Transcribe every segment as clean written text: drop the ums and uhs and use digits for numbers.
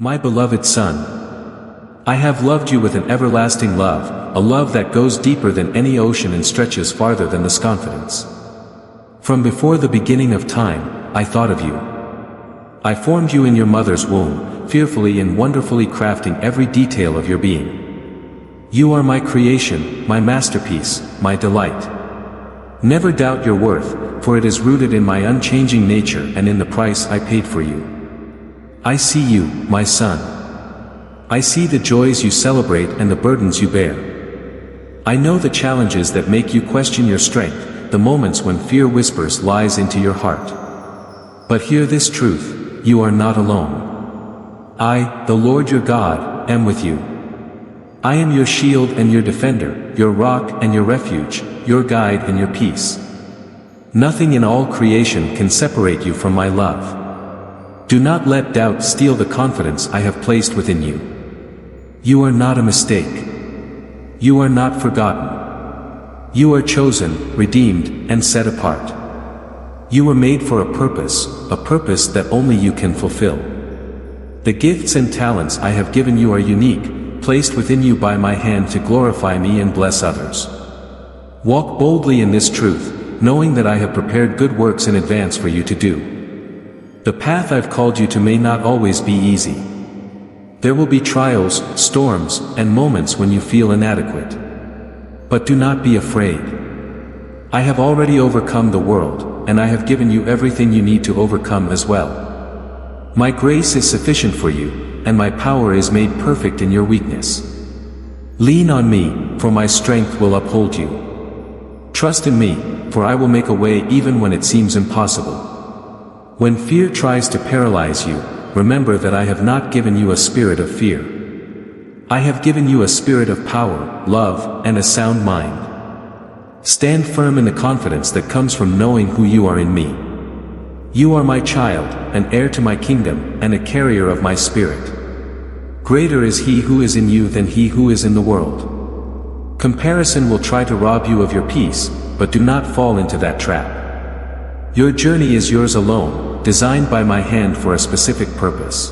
My beloved Son, I have loved you with an everlasting love, a love that goes deeper than any ocean and stretches farther than the confidence. From before the beginning of time, I thought of you. I formed you in your mother's womb, fearfully and wonderfully crafting every detail of your being. You are my creation, my masterpiece, my delight. Never doubt your worth, for it is rooted in my unchanging nature and in the price I paid for you. I see you, my son. I see the joys you celebrate and the burdens you bear. I know the challenges that make you question your strength, the moments when fear whispers lies into your heart. But hear this truth, you are not alone. I, the Lord your God, am with you. I am your shield and your defender, your rock and your refuge, your guide and your peace. Nothing in all creation can separate you from my love. Do not let doubt steal the confidence I have placed within you. You are not a mistake. You are not forgotten. You are chosen, redeemed, and set apart. You were made for a purpose that only you can fulfill. The gifts and talents I have given you are unique, placed within you by my hand to glorify me and bless others. Walk boldly in this truth, knowing that I have prepared good works in advance for you to do. The path I've called you to may not always be easy. There will be trials, storms, and moments when you feel inadequate. But do not be afraid. I have already overcome the world, and I have given you everything you need to overcome as well. My grace is sufficient for you, and my power is made perfect in your weakness. Lean on me, for my strength will uphold you. Trust in me, for I will make a way even when it seems impossible. When fear tries to paralyze you, remember that I have not given you a spirit of fear. I have given you a spirit of power, love, and a sound mind. Stand firm in the confidence that comes from knowing who you are in me. You are my child, an heir to my kingdom, and a carrier of my spirit. Greater is he who is in you than he who is in the world. Comparison will try to rob you of your peace, but do not fall into that trap. Your journey is yours alone, designed by my hand for a specific purpose.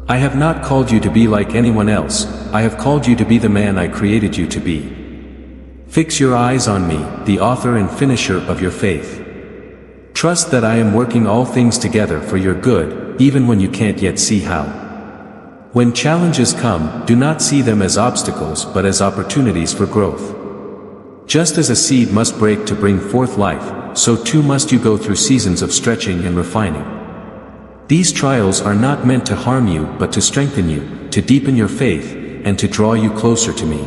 I have not called you to be like anyone else, I have called you to be the man I created you to be. Fix your eyes on me, the author and finisher of your faith. Trust that I am working all things together for your good, even when you can't yet see how. When challenges come, do not see them as obstacles but as opportunities for growth. Just as a seed must break to bring forth life, so too must you go through seasons of stretching and refining. These trials are not meant to harm you but to strengthen you, to deepen your faith, and to draw you closer to me.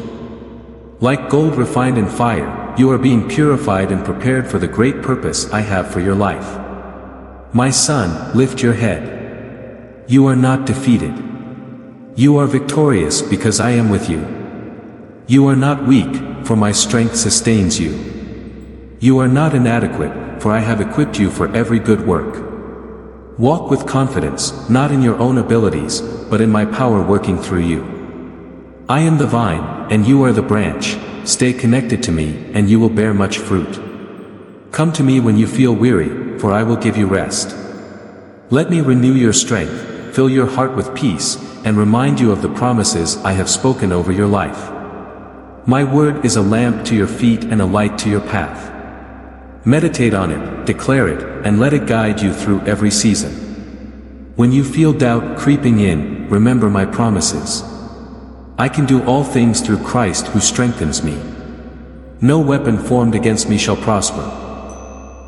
Like gold refined in fire, you are being purified and prepared for the great purpose I have for your life. My son, lift your head. You are not defeated. You are victorious because I am with you. You are not weak, for my strength sustains you. You are not inadequate, for I have equipped you for every good work. Walk with confidence, not in your own abilities, but in my power working through you. I am the vine, and you are the branch. Stay connected to me, and you will bear much fruit. Come to me when you feel weary, for I will give you rest. Let me renew your strength, fill your heart with peace, and remind you of the promises I have spoken over your life. My word is a lamp to your feet and a light to your path. Meditate on it, declare it, and let it guide you through every season. When you feel doubt creeping in, remember my promises. I can do all things through Christ who strengthens me. No weapon formed against me shall prosper.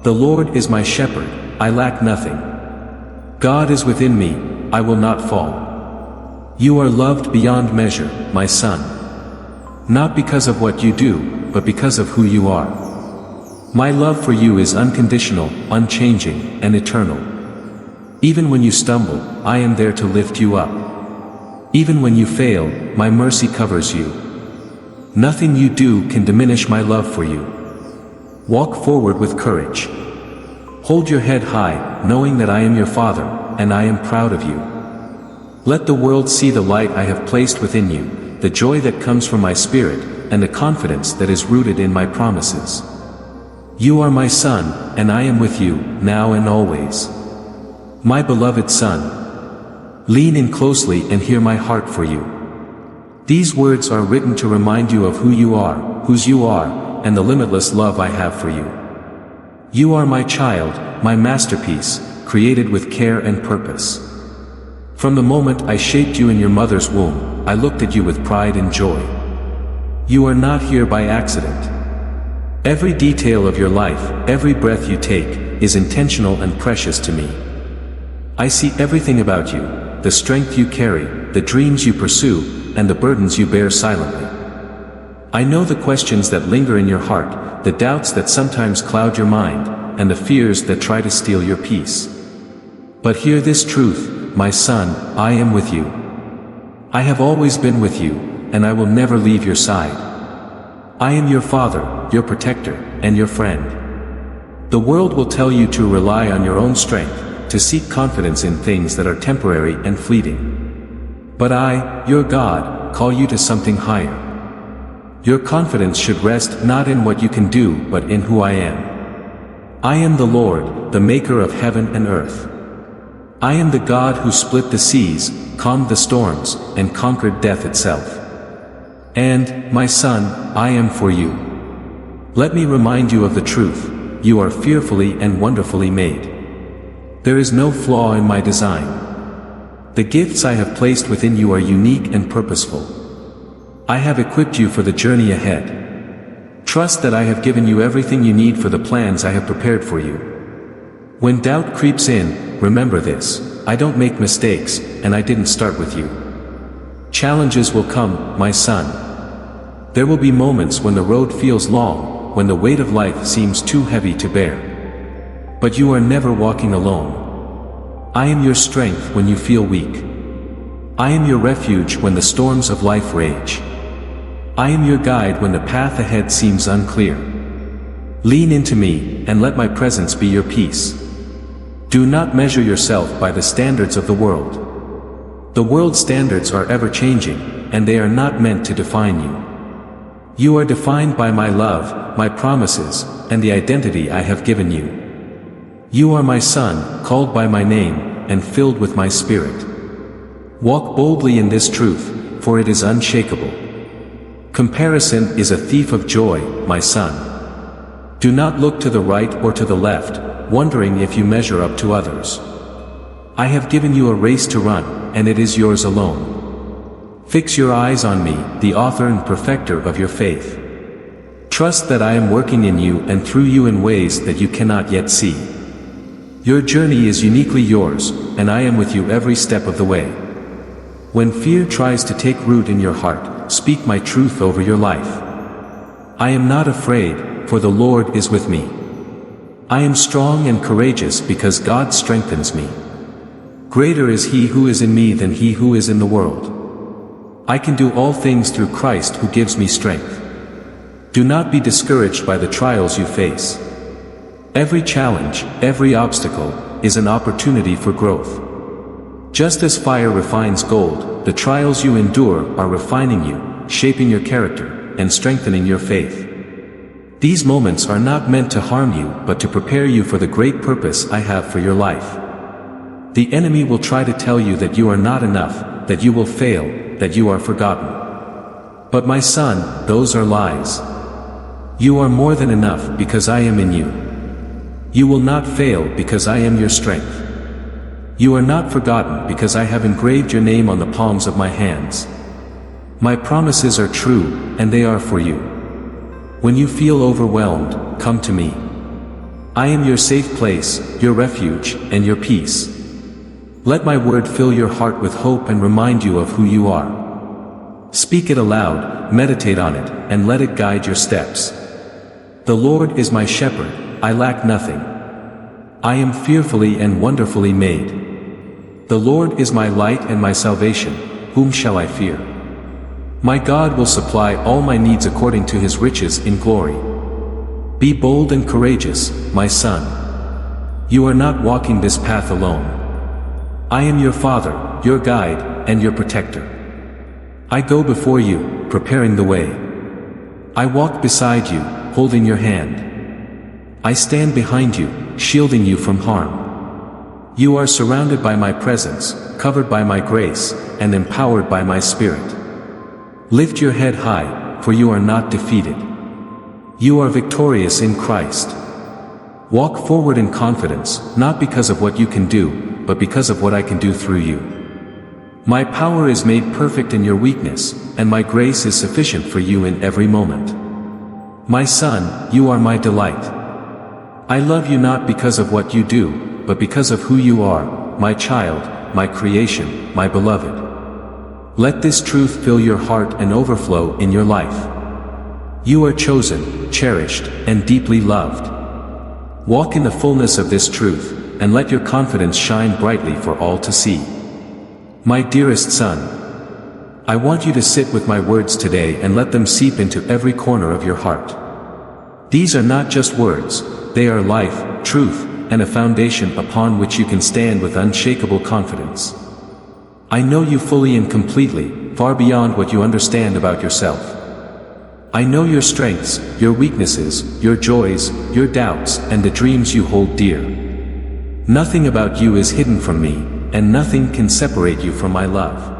The Lord is my shepherd, I lack nothing. God is within me, I will not fall. You are loved beyond measure, my son. Not because of what you do, but because of who you are. My love for you is unconditional, unchanging, and eternal. Even when you stumble, I am there to lift you up. Even when you fail, my mercy covers you. Nothing you do can diminish my love for you. Walk forward with courage. Hold your head high, knowing that I am your Father, and I am proud of you. Let the world see the light I have placed within you, the joy that comes from my spirit, and the confidence that is rooted in my promises. You are my son, and I am with you, now and always. My beloved son, Lean in closely and hear my heart for you. These words are written to remind you of who you are, whose you are, and the limitless love I have for you. You are my child, my masterpiece, created with care and purpose. From the moment I shaped you in your mother's womb, I looked at you with pride and joy. You are not here by accident. Every detail of your life, every breath you take, is intentional and precious to me. I see everything about you, the strength you carry, the dreams you pursue, and the burdens you bear silently. I know the questions that linger in your heart, the doubts that sometimes cloud your mind, and the fears that try to steal your peace. But hear this truth, my son, I am with you. I have always been with you, and I will never leave your side. I am your father, your protector, and your friend. The world will tell you to rely on your own strength, to seek confidence in things that are temporary and fleeting. But I, your God, call you to something higher. Your confidence should rest not in what you can do but in who I am. I am the Lord, the maker of heaven and earth. I am the God who split the seas, calmed the storms, and conquered death itself. And, my son, I am for you. Let me remind you of the truth, you are fearfully and wonderfully made. There is no flaw in my design. The gifts I have placed within you are unique and purposeful. I have equipped you for the journey ahead. Trust that I have given you everything you need for the plans I have prepared for you. When doubt creeps in, remember this, I don't make mistakes, and I didn't start with you. Challenges will come, my son. There will be moments when the road feels long, when the weight of life seems too heavy to bear. But you are never walking alone. I am your strength when you feel weak. I am your refuge when the storms of life rage. I am your guide when the path ahead seems unclear. Lean into me, and let my presence be your peace. Do not measure yourself by the standards of the world. The world's standards are ever-changing, and they are not meant to define you. You are defined by my love, my promises, and the identity I have given you. You are my son, called by my name, and filled with my spirit. Walk boldly in this truth, for it is unshakable. Comparison is a thief of joy, my son. Do not look to the right or to the left, wondering if you measure up to others. I have given you a race to run, and it is yours alone. Fix your eyes on me, the author and perfecter of your faith. Trust that I am working in you and through you in ways that you cannot yet see. Your journey is uniquely yours, and I am with you every step of the way. When fear tries to take root in your heart, speak my truth over your life. I am not afraid, for the Lord is with me. I am strong and courageous because God strengthens me. Greater is He who is in me than he who is in the world. I can do all things through Christ who gives me strength. Do not be discouraged by the trials you face. Every challenge, every obstacle, is an opportunity for growth. Just as fire refines gold, the trials you endure are refining you, shaping your character, and strengthening your faith. These moments are not meant to harm you but to prepare you for the great purpose I have for your life. The enemy will try to tell you that you are not enough, that you will fail, that you are forgotten. But my son, those are lies. You are more than enough because I am in you. You will not fail because I am your strength. You are not forgotten because I have engraved your name on the palms of my hands. My promises are true, and they are for you. When you feel overwhelmed, come to me. I am your safe place, your refuge, and your peace. Let my word fill your heart with hope and remind you of who you are. Speak it aloud, meditate on it, and let it guide your steps. The Lord is my shepherd, I lack nothing. I am fearfully and wonderfully made. The Lord is my light and my salvation, whom shall I fear? My God will supply all my needs according to His riches in glory. Be bold and courageous, my son. You are not walking this path alone. I am your Father, your guide, and your protector. I go before you, preparing the way. I walk beside you, holding your hand. I stand behind you, shielding you from harm. You are surrounded by my presence, covered by my grace, and empowered by my Spirit. Lift your head high, for you are not defeated. You are victorious in Christ. Walk forward in confidence, not because of what you can do, but because of what I can do through you. My power is made perfect in your weakness, and my grace is sufficient for you in every moment. My son, you are my delight. I love you not because of what you do, but because of who you are, my child, my creation, my beloved. Let this truth fill your heart and overflow in your life. You are chosen, cherished, and deeply loved. Walk in the fullness of this truth, and let your confidence shine brightly for all to see. My dearest son, I want you to sit with my words today and let them seep into every corner of your heart. These are not just words, they are life, truth, and a foundation upon which you can stand with unshakable confidence. I know you fully and completely, far beyond what you understand about yourself. I know your strengths, your weaknesses, your joys, your doubts, and the dreams you hold dear. Nothing about you is hidden from me, and nothing can separate you from my love.